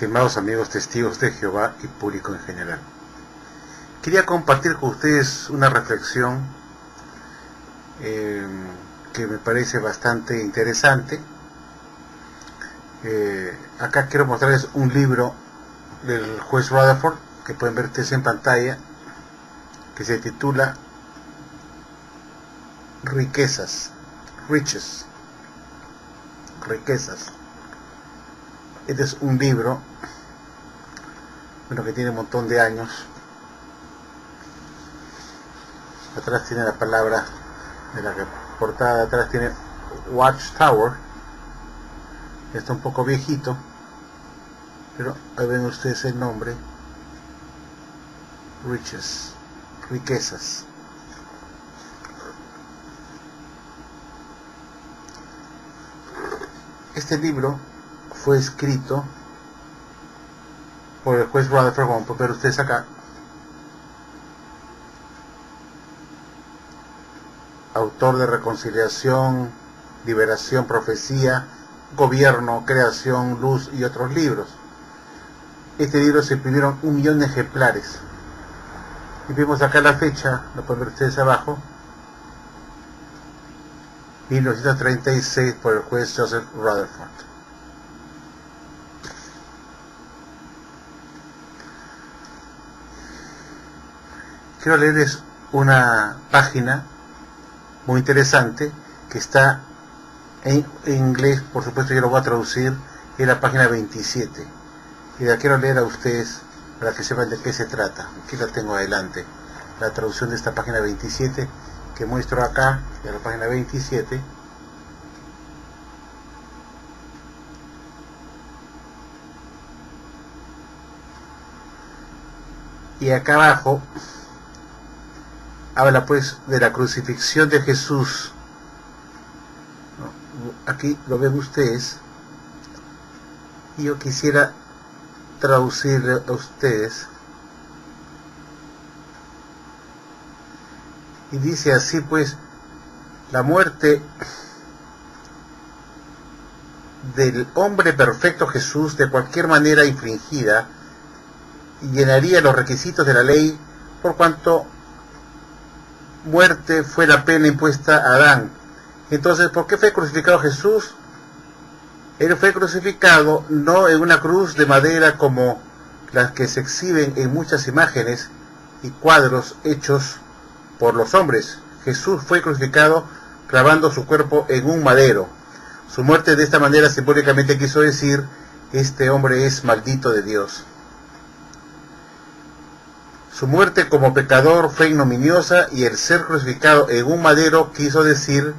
estimados amigos testigos de Jehová y público en general. Quería compartir con ustedes una reflexión que me parece bastante interesante. Acá quiero mostrarles un libro del juez Rutherford, que pueden ver ustedes en pantalla, que se titula Riquezas. Este es un libro, que tiene un montón de años. Atrás tiene la palabra, de la portada de atrás tiene Watchtower. Está un poco viejito, pero ahí ven ustedes el nombre, riquezas. Este libro fue escrito por el juez Rutherford, como pueden ver ustedes acá, autor de Reconciliación, Liberación, Profecía, Gobierno, Creación, Luz y otros libros. Este libro se imprimieron 1 millón de ejemplares. Y vemos acá la fecha, lo pueden ver ustedes abajo, 1936, por el juez Joseph Rutherford. Quiero leerles una página muy interesante que está en inglés, por supuesto yo lo voy a traducir, en la página 27. Y la quiero leer a ustedes para que sepan de qué se trata. Aquí la tengo adelante, la traducción de esta página 27 que muestro acá, de la página 27. Y acá abajo habla pues de la crucifixión de Jesús. Aquí lo ven ustedes, y yo quisiera traducirle a ustedes. Y dice así pues: la muerte del hombre perfecto Jesús, de cualquier manera infringida, llenaría los requisitos de la ley, por cuanto muerte fue la pena impuesta a Adán. Entonces, ¿por qué fue crucificado Jesús? Él fue crucificado no en una cruz de madera como las que se exhiben en muchas imágenes y cuadros hechos por los hombres. Jesús fue crucificado clavando su cuerpo en un madero. Su muerte de esta manera simbólicamente quiso decir: este hombre es maldito de Dios. Su muerte como pecador fue ignominiosa, y el ser crucificado en un madero quiso decir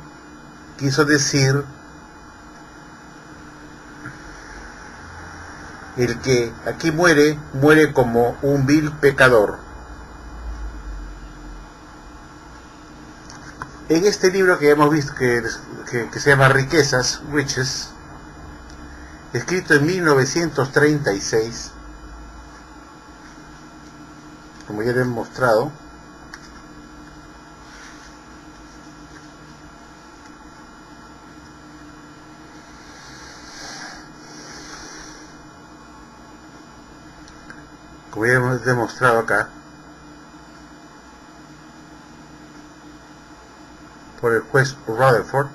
el que aquí muere como un vil pecador. En este libro que hemos visto, que se llama Riches, escrito en 1936, como ya les he mostrado, como ya hemos demostrado acá, por el juez Rutherford,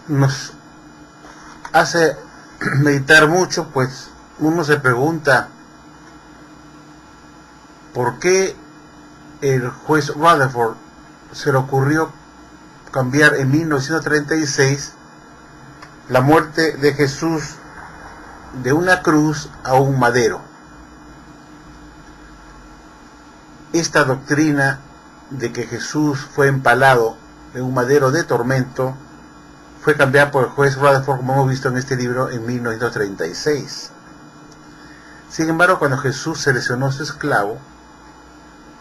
nos hace meditar mucho, pues uno se pregunta por qué el juez Rutherford se le ocurrió cambiar en 1936 la muerte de Jesús de una cruz a un madero. Esta doctrina de que Jesús fue empalado en un madero de tormento fue cambiada por el juez Rutherford, como hemos visto en este libro, en 1936. Sin embargo, cuando Jesús seleccionó a su esclavo,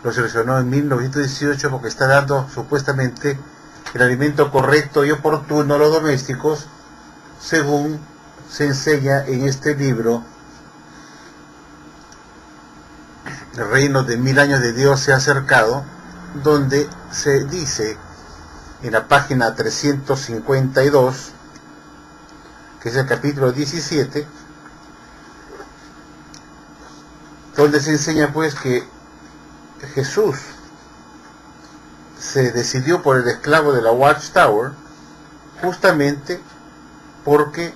lo seleccionó en 1918 porque está dando supuestamente el alimento correcto y oportuno a los domésticos, según se enseña en este libro. El reino de 1000 años de Dios se ha acercado, donde se dice en la página 352, que es el capítulo 17, donde se enseña pues que Jesús se decidió por el esclavo de la Watchtower justamente porque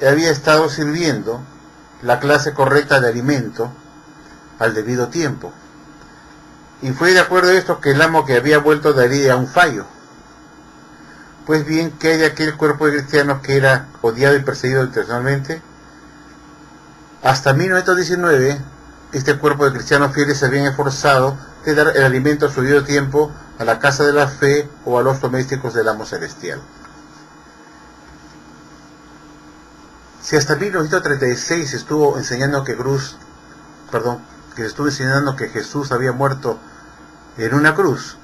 había estado sirviendo la clase correcta de alimento al debido tiempo. Y fue de acuerdo a esto que el amo, que había vuelto, daría un fallo. Pues bien, que hay aquel cuerpo de cristianos que era odiado y perseguido internacionalmente. Hasta 1919, este cuerpo de cristianos fieles se habían esforzado de dar el alimento a su debido tiempo a la casa de la fe o a los domésticos del amo celestial. Si hasta 1936 estuvo enseñando que Jesús había muerto en una cruz,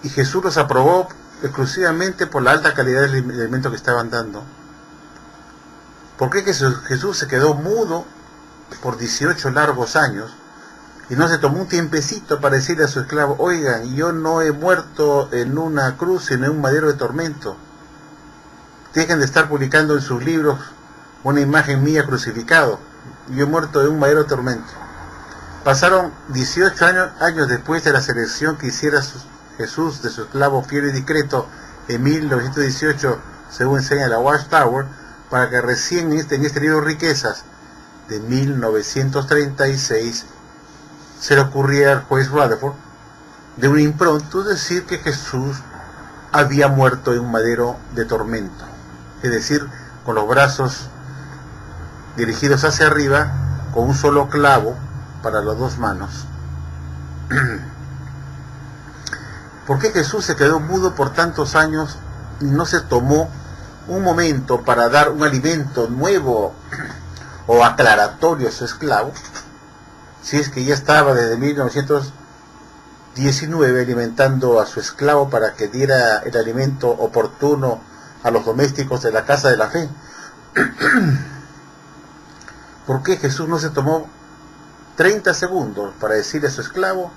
y Jesús los aprobó exclusivamente por la alta calidad del alimento que estaban dando, ¿por qué Jesús se quedó mudo por 18 largos años y no se tomó un tiempecito para decirle a su esclavo: oigan, yo no he muerto en una cruz sino en un madero de tormento? Dejen de estar publicando en sus libros una imagen mía crucificado, yo he muerto en un madero de tormento. Pasaron 18 años después de la selección que hiciera Jesús de su esclavo fiel y discreto en 1918, según enseña la Watchtower, para que recién en este libro Riquezas de 1936 se le ocurriera al juez Rutherford de un impronto decir que Jesús había muerto en un madero de tormento, es decir, con los brazos dirigidos hacia arriba, con un solo clavo para las dos manos. ¿Por qué Jesús se quedó mudo por tantos años y no se tomó un momento para dar un alimento nuevo o aclaratorio a su esclavo? Si es que ya estaba desde 1919 alimentando a su esclavo para que diera el alimento oportuno a los domésticos de la casa de la fe. ¿Por qué Jesús no se tomó 30 segundos para decirle a su esclavo: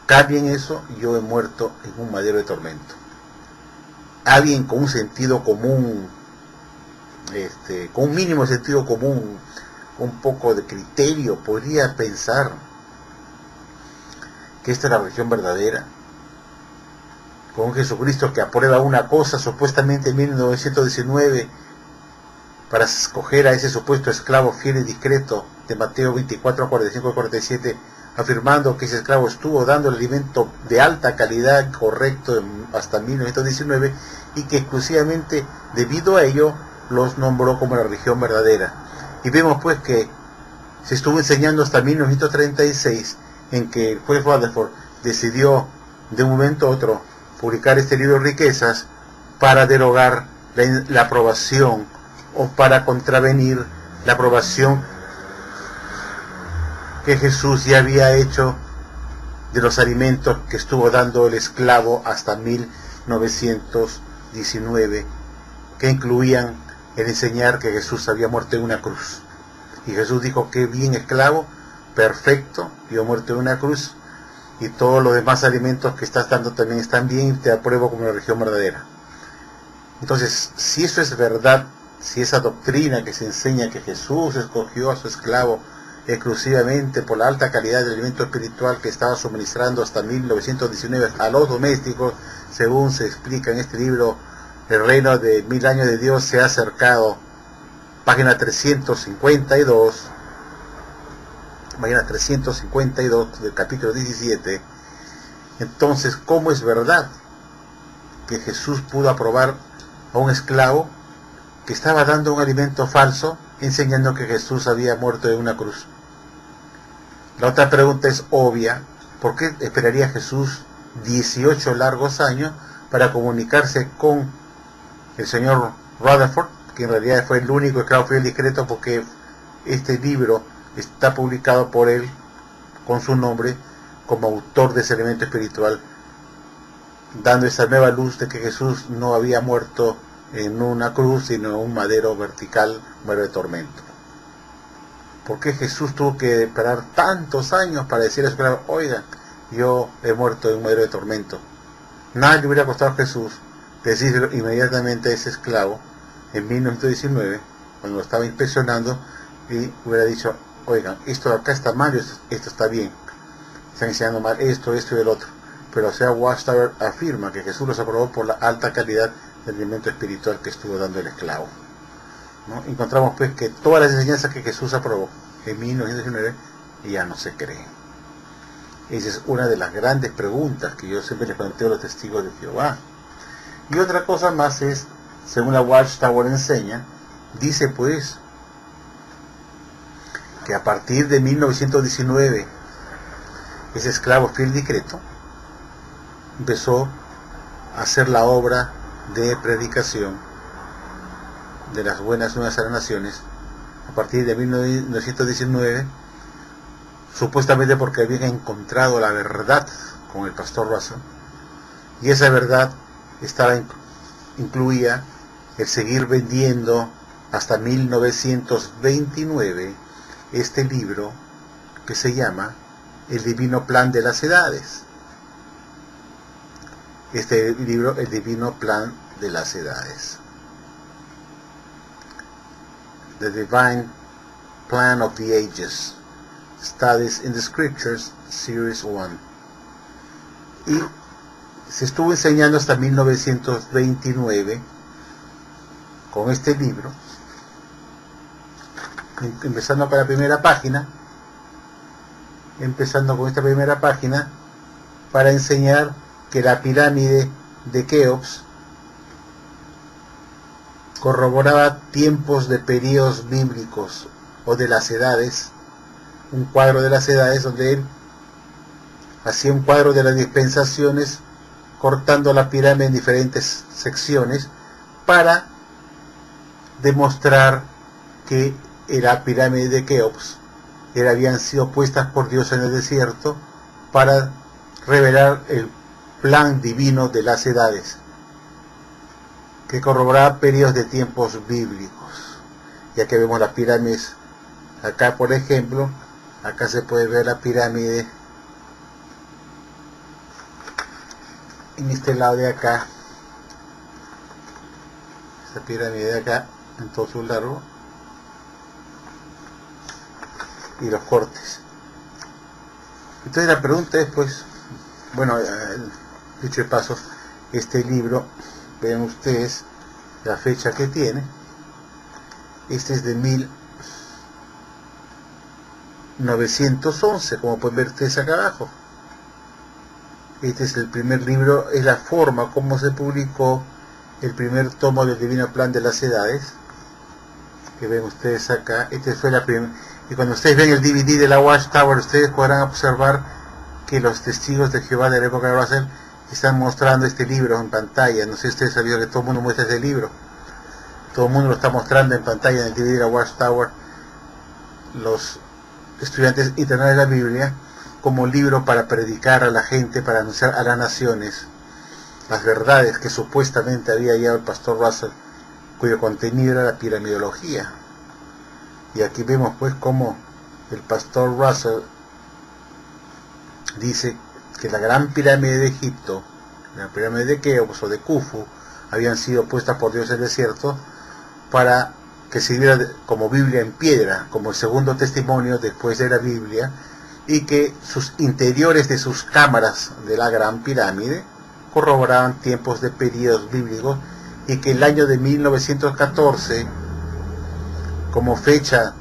cambien eso, yo he muerto en un madero de tormento? Alguien con un sentido común, con un mínimo sentido común, un poco de criterio, podría pensar que esta es la religión verdadera, con un Jesucristo que aprueba una cosa supuestamente en 1919 para escoger a ese supuesto esclavo fiel y discreto de Mateo 24, 45 y 47, afirmando que ese esclavo estuvo dando el alimento de alta calidad correcto hasta 1919 y que exclusivamente debido a ello los nombró como la religión verdadera. Y vemos pues que se estuvo enseñando hasta 1936, en que el juez Rutherford decidió de un momento a otro publicar este libro Riquezas para derogar la aprobación o para contravenir la aprobación que Jesús ya había hecho de los alimentos que estuvo dando el esclavo hasta 1919, que incluían el enseñar que Jesús había muerto en una cruz. Y Jesús dijo: qué bien, esclavo, perfecto, yo he muerto en una cruz, y todos los demás alimentos que estás dando también están bien y te apruebo como la religión verdadera. Entonces, si eso es verdad, si esa doctrina que se enseña que Jesús escogió a su esclavo exclusivamente por la alta calidad del alimento espiritual que estaba suministrando hasta 1919 a los domésticos, según se explica en este libro El reino de 1000 años de Dios se ha acercado, página 352 del capítulo 17, entonces, ¿cómo es verdad que Jesús pudo aprobar a un esclavo que estaba dando un alimento falso, enseñando que Jesús había muerto en una cruz? La otra pregunta es obvia: ¿por qué esperaría Jesús 18 largos años para comunicarse con el señor Rutherford, que en realidad fue el único esclavo fiel y discreto, porque este libro está publicado por él con su nombre como autor de ese elemento espiritual, dando esa nueva luz de que Jesús no había muerto en una cruz sino en un madero vertical, un madero de tormento? ¿Por qué Jesús tuvo que esperar tantos años para decirle a su esclavo: oiga, yo he muerto en un madero de tormento? Nada le hubiera costado a Jesús decírselo inmediatamente a ese esclavo en 1919, cuando lo estaba inspeccionando, y hubiera dicho: oigan, esto de acá está mal, esto está bien, están enseñando mal esto y el otro. Pero o sea, Watchtower afirma que Jesús los aprobó por la alta calidad del alimento espiritual que estuvo dando el esclavo, ¿no? Encontramos pues que todas las enseñanzas que Jesús aprobó en 1919 ya no se creen. Esa es una de las grandes preguntas que yo siempre les planteo a los testigos de Jehová. Y otra cosa más es, según la Watchtower enseña, dice pues que a partir de 1919 ese esclavo fiel discreto empezó a hacer la obra de predicación de las buenas nuevas a las naciones a partir de 1919, supuestamente porque habían encontrado la verdad con el pastor Russell, y esa verdad incluía el seguir vendiendo hasta 1929 este libro que se llama El Divino Plan de las Edades. Este libro, El Divino Plan de las Edades. The Divine Plan of the Ages. Studies in the Scriptures, Series 1. Y se estuvo enseñando hasta 1929 con este libro, empezando con la primera página, para enseñar que la pirámide de Keops corroboraba tiempos de periodos bíblicos o de las edades, un cuadro de las edades donde él hacía un cuadro de las dispensaciones, cortando la pirámide en diferentes secciones para demostrar que la pirámide de Keops habían sido puestas por Dios en el desierto para revelar el plan divino de las edades, que corroboraba periodos de tiempos bíblicos. Ya que vemos las pirámides acá, por ejemplo, acá se puede ver la pirámide en este lado de acá, esta pirámide de acá en todo su largo, y los cortes. Entonces la pregunta es pues, bueno, dicho de paso, este libro, vean ustedes la fecha que tiene. Este es de 1911, como pueden ver ustedes acá abajo. Este es el primer libro, es la forma como se publicó el primer tomo del Divino Plan de las Edades, que ven ustedes acá. Este fue la primera, y cuando ustedes ven el DVD de la Watchtower, ustedes podrán observar que los testigos de Jehová de la época de Russell están mostrando este libro en pantalla. No sé si ustedes sabían que todo el mundo muestra este libro, todo el mundo lo está mostrando en pantalla en el DVD de la Watchtower, los estudiantes internados de la Biblia, como libro para predicar a la gente, para anunciar a las naciones las verdades que supuestamente había hallado el pastor Russell, cuyo contenido era la piramidología. Y aquí vemos pues cómo el pastor Russell dice que la gran pirámide de Egipto, la pirámide de Keops o de Khufu, habían sido puestas por Dios en el desierto para que sirviera como Biblia en piedra, como el segundo testimonio después de la Biblia, y que sus interiores de sus cámaras de la gran pirámide corroboraban tiempos de periodos bíblicos, y que el año de 1914, como fecha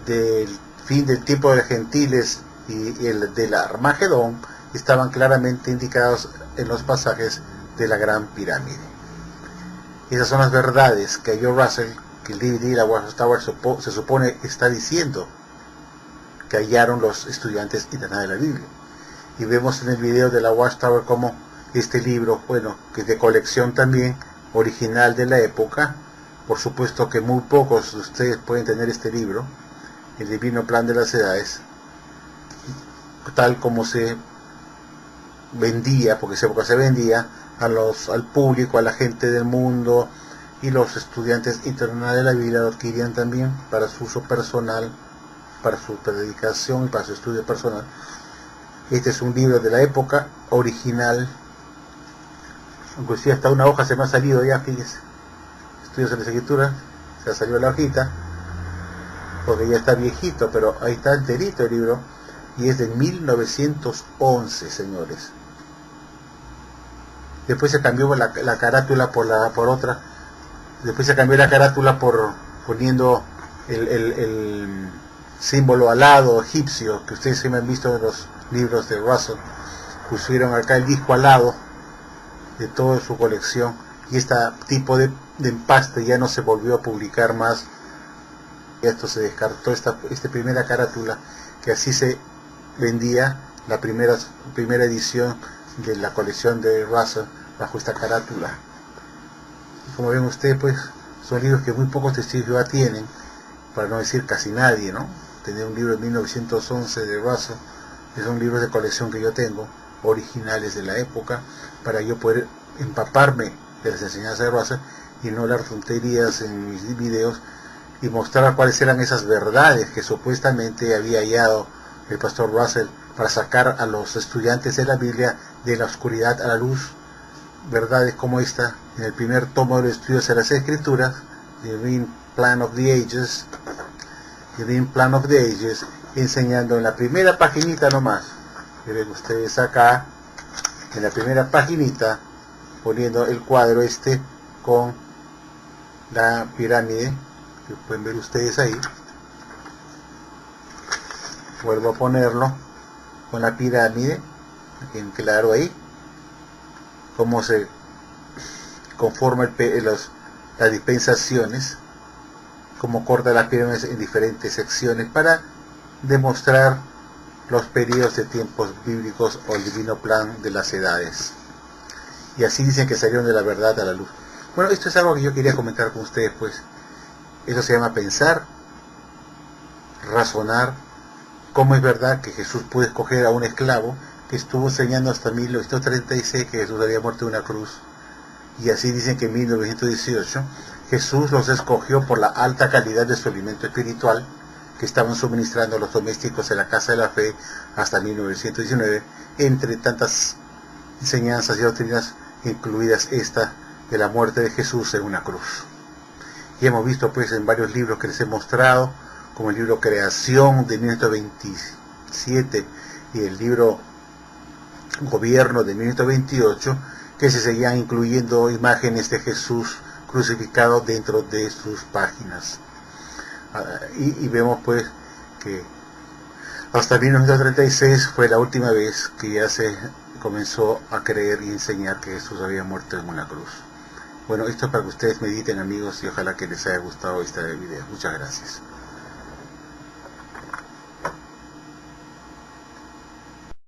del fin del tiempo de los gentiles y el del Armagedón, estaban claramente indicados en los pasajes de la gran pirámide. Esas son las verdades que halló Russell, que el DVD de la Watchtower se supone está diciendo que hallaron los estudiantes internados de la Biblia. Y vemos en el video de la Watchtower como este libro, bueno, que es de colección también, original de la época, por supuesto que muy pocos de ustedes pueden tener este libro, El Divino Plan de las Edades, tal como se vendía, porque en esa época se vendía al público, a la gente del mundo, y los estudiantes internados de la Biblia lo adquirían también para su uso personal, para su predicación y para su estudio personal. Este es un libro de la época original inclusive hasta una hoja se me ha salido ya, fíjense, Estudios en la Escritura, se ha salido la hojita, porque ya está viejito, pero ahí está enterito el libro, y es de 1911, señores. Después se cambió la carátula por otra, después se cambió la carátula por poniendo el símbolo alado egipcio, que ustedes se me han visto en los libros de Russell. Pusieron acá el disco alado de toda su colección, y este tipo de empaste ya no se volvió a publicar más. Esto se descartó, esta primera carátula, que así se vendía la primera edición de la colección de Russell bajo esta carátula. Y como ven ustedes, pues son libros que muy pocos testigos de Jehová tienen, para no decir casi nadie, ¿no? Tener un libro de 1911 de Russell, que son libros de colección que yo tengo, originales de la época, para yo poder empaparme de las enseñanzas de Russell y no hablar tonterías en mis videos, y mostrar cuáles eran esas verdades que supuestamente había hallado el pastor Russell para sacar a los estudiantes de la Biblia de la oscuridad a la luz. Verdades como esta, en el primer tomo de los estudios de las Escrituras, Divine Plan of the Ages, enseñando en la primera paginita nomás, que ven ustedes acá, en la primera paginita, poniendo el cuadro con la pirámide, que pueden ver ustedes ahí. Vuelvo a ponerlo con la pirámide en claro ahí, cómo se conforma las dispensaciones, cómo corta las pirámides en diferentes secciones para demostrar los periodos de tiempos bíblicos o el divino plan de las edades. Y así dicen que salieron de la verdad a la luz. Bueno, esto es algo que yo quería comentar con ustedes, pues. Eso se llama pensar, razonar, cómo es verdad que Jesús pudo escoger a un esclavo que estuvo enseñando hasta 1936 que Jesús había muerto en una cruz. Y así dicen que en 1918 Jesús los escogió por la alta calidad de su alimento espiritual que estaban suministrando los domésticos en la Casa de la Fe hasta 1919, entre tantas enseñanzas y doctrinas, incluidas esta de la muerte de Jesús en una cruz. Y hemos visto pues en varios libros que les he mostrado, como el libro Creación de 1927 y el libro Gobierno de 1928, que se seguían incluyendo imágenes de Jesús crucificado dentro de sus páginas. Y vemos pues que hasta 1936 fue la última vez que ya se comenzó a creer y enseñar que Jesús había muerto en una cruz. Bueno, esto es para que ustedes mediten, amigos, y ojalá que les haya gustado este video. Muchas gracias.